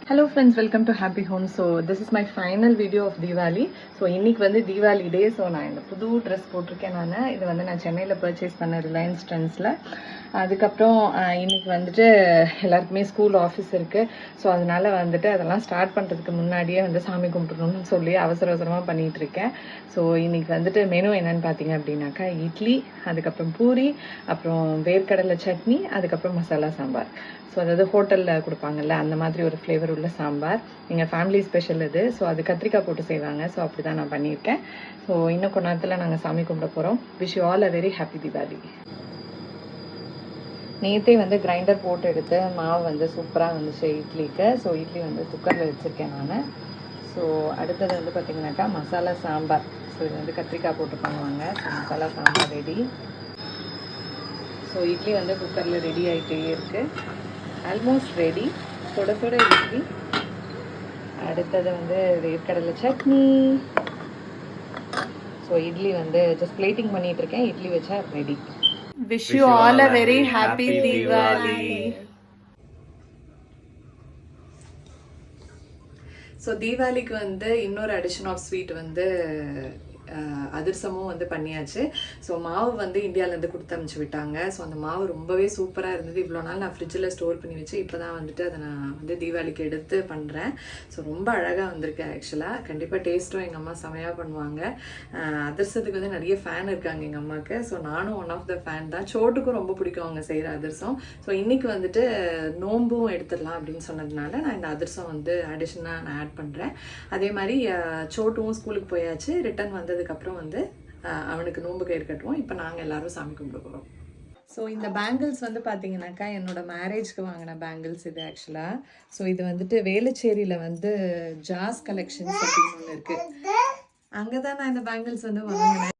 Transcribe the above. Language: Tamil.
Hello friends, welcome to Happy Home. So this is my final video of Diwali. So இன்னைக்கு வந்து Diwali day. So நான் இந்த புது ட்ரெஸ் போட்டிருக்கேன். இது வந்து நான் சென்னையில் பர்ச்சேஸ் பண்ண ரிலையன்ஸ் ட்ரெண்ட்ஸில். அதுக்கப்புறம் இன்னைக்கு வந்துட்டு எல்லாருக்குமே ஸ்கூல் ஆஃபீஸ் இருக்குது. ஸோ அதனால் வந்துட்டு அதெல்லாம் ஸ்டார்ட் பண்ணுறதுக்கு முன்னாடியே வந்து சாமி கும்பிட்றணும்னு சொல்லி அவசரமாக பண்ணிகிட்ருக்கேன். ஸோ இன்னைக்கு வந்துட்டு மெனு என்னென்னு பார்த்தீங்க அப்படின்னாக்கா இட்லி, அதுக்கப்புறம் பூரி, அப்புறம் வேர்க்கடலை சட்னி, அதுக்கப்புறம் மசாலா சாம்பார். ஸோ அதாவது ஹோட்டலில் கொடுப்பாங்கல்ல அந்த மாதிரி ஒரு ஃப்ளேவர் உள்ள சாம்பார். எங்கள் ஃபேமிலி ஸ்பெஷல் இது. ஸோ அது கத்திரிக்காய் போட்டு செய்வாங்க. ஸோ அப்படி தான் நான் பண்ணியிருக்கேன். ஸோ இன்னும் கொஞ்ச நேரத்தில் நாங்கள் சாமி கும்பிட போகிறோம். Wish you all a very happy Deepavali. நேற்றே வந்து கிரைண்டர் போட்டு எடுத்து மாவு வந்து சூப்பராக வந்துச்சு இட்லிக்கு. ஸோ இட்லி வந்து குக்கரில் வச்சுருக்கேன் நான். ஸோ அடுத்தது வந்து பார்த்திங்கனாக்கா மசாலா சாம்பார். ஸோ இது வந்து கத்திரிக்காய் போட்டு பண்ணுவாங்க. So masala sambar ready. So idli வந்து குக்கரில் ரெடி ஆகிட்டே இருக்குது. Almost ready. சுட சுட இட்லி. அடுத்தது வந்து வேர்க்கடலை சட்னி. ஸோ இட்லி வந்து ஜஸ்ட் பிளேட்டிங் பண்ணிட்டு இருக்கேன். இட்லி வச்சா ready. Wish you all a very happy Deepavali. So தீபாவளிக்கு வந்து இன்னொரு அடிஷன் ஆஃப் ஸ்வீட் வந்து அதிரசமும் வந்து பண்ணியாச்சு. ஸோ மாவு வந்து இந்தியாவிலேருந்து கொடுத்து அனுப்பிச்சி விட்டாங்க. ஸோ அந்த மாவு ரொம்பவே சூப்பராக இருந்தது. இவ்வளோ நாள் நான் ஃப்ரிட்ஜில் ஸ்டோர் பண்ணி வச்சு இப்போ தான் வந்துட்டு அதை நான் வந்து தீபாவளிக்கு எடுத்து பண்ணுறேன். ஸோ ரொம்ப அழகாக வந்திருக்கு. ஆக்சுவலாக கண்டிப்பாக டேஸ்ட்டும் எங்கள் அம்மா செமையாக பண்ணுவாங்க. அதிரசத்துக்கு வந்து நிறைய ஃபேன் இருக்காங்க எங்கள் அம்மாவுக்கு. ஸோ நானும் ஒன் ஆஃப் த ஃபேன் தான். சோட்டுக்கும் ரொம்ப பிடிக்கும் அவங்க செய்கிற அதிரசம். ஸோ இன்றைக்கி வந்துட்டு நோம்பும் எடுத்துடலாம் அப்படின்னு சொன்னதுனால நான் இந்த அதிரசம் வந்து அடிஷனாக நான் ஆட் பண்ணுறேன். அதே மாதிரி சோட்டுவும் ஸ்கூலுக்கு போயாச்சு. ரிட்டன் வந்து அதுக்கப்புறம் வந்து அவனுக்கு நோன்பு கயிறு கட்டுவோம். இப்போ நாங்கள் எல்லாரும் சாமி கும்பிட போகிறோம். ஸோ இந்த பேங்கிள்ஸ் வந்து பார்த்தீங்கன்னாக்கா என்னோட மேரேஜ்க்கு வாங்கின பேங்கிள்ஸ் இது ஆக்சுவலாக. ஸோ இது வந்துட்டு வேலுச்சேரியில் வந்து ஜாஸ் கலெக்ஷன்ஸ் அப்படின்னு ஒன்று இருக்குது. அங்கே தான் நான் இந்த பேங்கிள்ஸ் வந்து வாங்கினேன்.